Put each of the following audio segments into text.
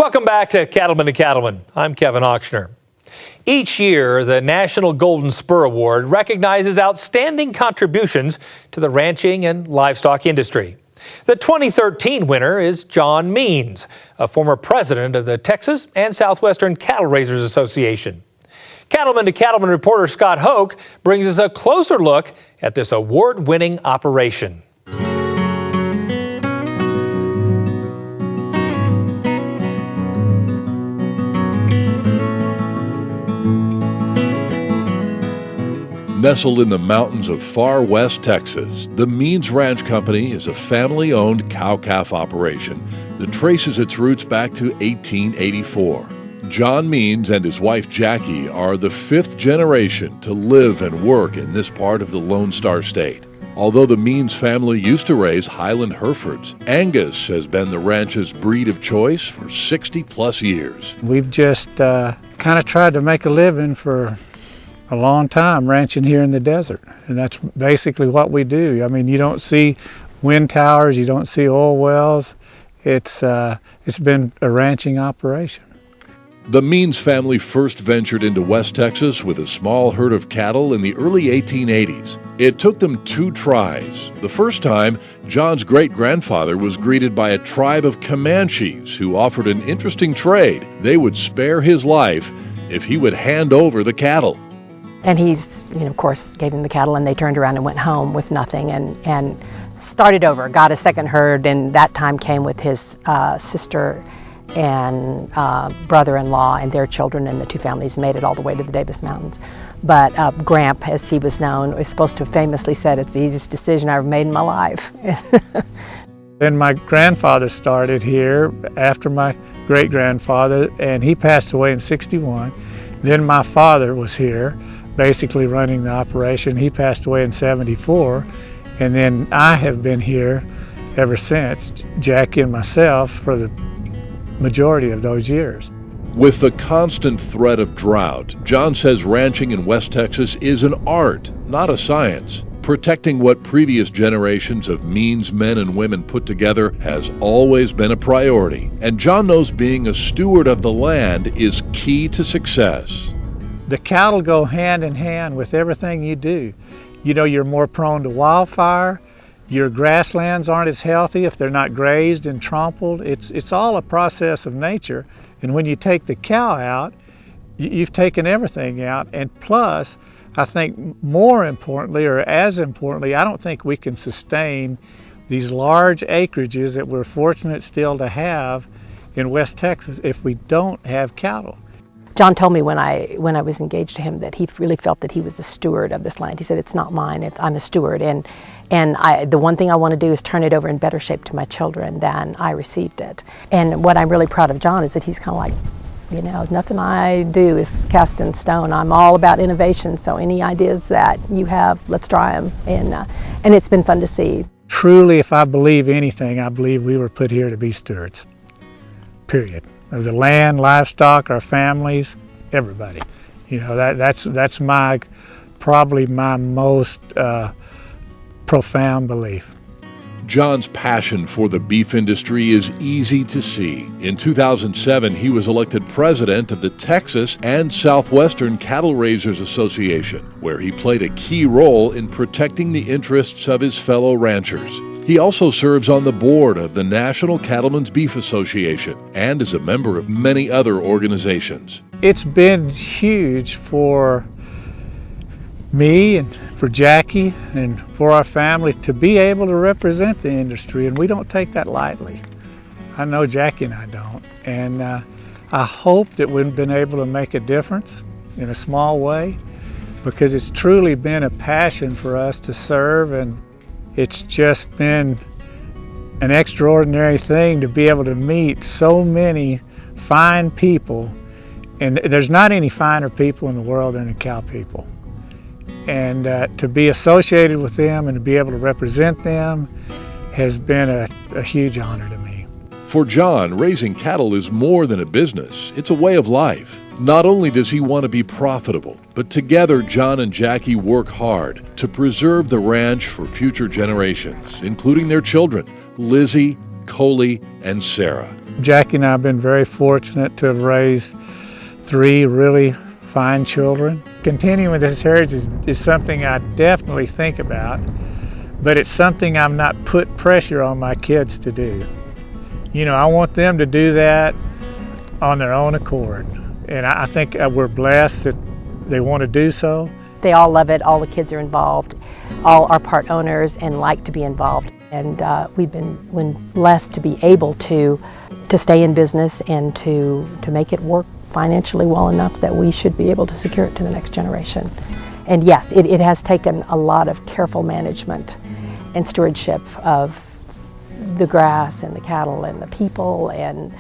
Welcome back to Cattlemen to Cattlemen. I'm Kevin Ochsner. Each year, the National Golden Spur Award recognizes outstanding contributions to the ranching and livestock industry. The 2013 winner is John Means, a former president of the Texas and Southwestern Cattle Raisers Association. Cattlemen to Cattlemen reporter Scott Hoke brings us a closer look at this award-winning operation. Nestled in the mountains of far west Texas, the Means Ranch Company is a family-owned cow-calf operation that traces its roots back to 1884. John Means and his wife Jackie are the fifth generation to live and work in this part of the Lone Star State. Although the Means family used to raise Highland Herefords, Angus has been the ranch's breed of choice for 60-plus years. We've just kind of tried to make a living for a long time ranching here in the desert, and that's basically what we do. I mean, you don't see wind towers, you don't see oil wells. It's been a ranching operation. The Means family first ventured into West Texas with a small herd of cattle in the early 1880s. It took them 2 tries. The first time, John's great-grandfather was greeted by a tribe of Comanches who offered an interesting trade. They would spare his life if he would hand over the cattle. And he's, of course, gave him the cattle, and they turned around and went home with nothing and started over, got a second herd, and that time came with his sister and brother-in-law and their children, and the 2 families made it all the way to the Davis Mountains. But Gramp, as he was known, was supposed to have famously said, "It's the easiest decision I ever made in my life." Then my grandfather started here after my great-grandfather, and he passed away in '61. Then my father was here, basically running the operation. He passed away in '74, and then I have been here ever since, Jackie and myself, for the majority of those years. With the constant threat of drought, John says ranching in West Texas is an art, not a science. Protecting what previous generations of Means men and women put together has always been a priority, and John knows being a steward of the land is key to success. The cattle go hand in hand with everything you do. You're more prone to wildfire. Your grasslands aren't as healthy if they're not grazed and trampled. It's all a process of nature, and when you take the cow out, you've taken everything out. And plus, I think more importantly, or as importantly, I don't think we can sustain these large acreages that we're fortunate still to have in West Texas if we don't have cattle. John told me when I was engaged to him that he really felt that he was a steward of this land. He said, "It's not mine, I'm a steward, and the one thing I want to do is turn it over in better shape to my children than I received it." And what I'm really proud of John is that he's kind of like, nothing I do is cast in stone. I'm all about innovation, so any ideas that you have, let's try them, and it's been fun to see. Truly, if I believe anything, I believe we were put here to be stewards, period. Of the land, livestock, our families, everybody. That's probably my most profound belief. John's passion for the beef industry is easy to see. In 2007, he was elected president of the Texas and Southwestern Cattle Raisers Association, where he played a key role in protecting the interests of his fellow ranchers. He also serves on the board of the National Cattlemen's Beef Association and is a member of many other organizations. It's been huge for me and for Jackie and for our family to be able to represent the industry, and we don't take that lightly. I know Jackie and I don't, and I hope that we've been able to make a difference in a small way, because it's truly been a passion for us to serve, and it's just been an extraordinary thing to be able to meet so many fine people, and there's not any finer people in the world than the cow people. And to be associated with them and to be able to represent them has been a huge honor to me. For John, raising cattle is more than a business. It's a way of life. Not only does he want to be profitable, but together John and Jackie work hard to preserve the ranch for future generations, including their children, Lizzie, Coley, and Sarah. Jackie and I have been very fortunate to have raised 3 really fine children. Continuing this heritage is something I definitely think about, but it's something I'm not put pressure on my kids to do. You know, I want them to do that on their own accord, and I think we're blessed that they want to do so. They all love it, all the kids are involved, all are part owners and like to be involved. And we've been blessed to be able to stay in business and to make it work financially well enough that we should be able to secure it to the next generation. And yes, it has taken a lot of careful management and stewardship of the grass and the cattle and the people and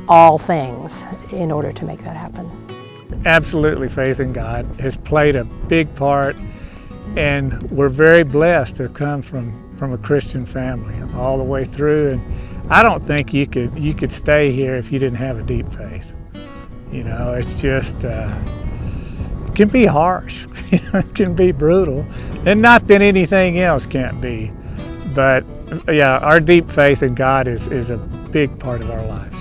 all things in order to make that happen. Absolutely, faith in God has played a big part, and we're very blessed to come from a Christian family all the way through. And I don't think you could stay here if you didn't have a deep faith. You know, it's just it can be harsh, it can be brutal, and not that anything else can't be. But yeah, our deep faith in God is a big part of our lives.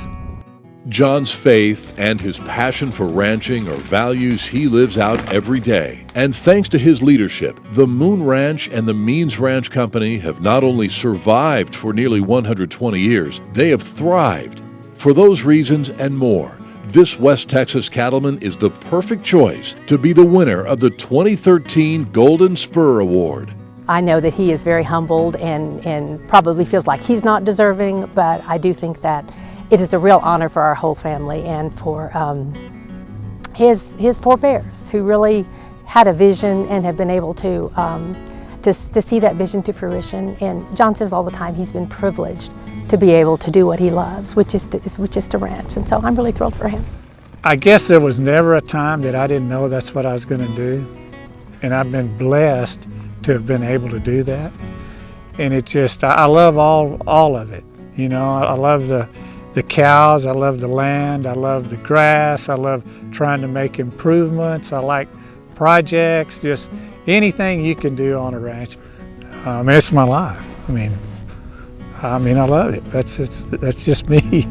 John's faith and his passion for ranching are values he lives out every day. And thanks to his leadership, the Moon Ranch and the Means Ranch Company have not only survived for nearly 120 years, they have thrived. For those reasons and more, this West Texas cattleman is the perfect choice to be the winner of the 2013 Golden Spur Award. I know that he is very humbled and probably feels like he's not deserving, but I do think that it is a real honor for our whole family and for his forebears who really had a vision and have been able to see that vision to fruition. And John says all the time he's been privileged to be able to do what he loves, which is to ranch. And so I'm really thrilled for him. I guess there was never a time that I didn't know that's what I was going to do. And I've been blessed to have been able to do that. And it just, I love all of it. You know, I love the cows, I love the land, I love the grass, I love trying to make improvements, I like projects, just anything you can do on a ranch. It's my life. I mean, I love it. That's just me.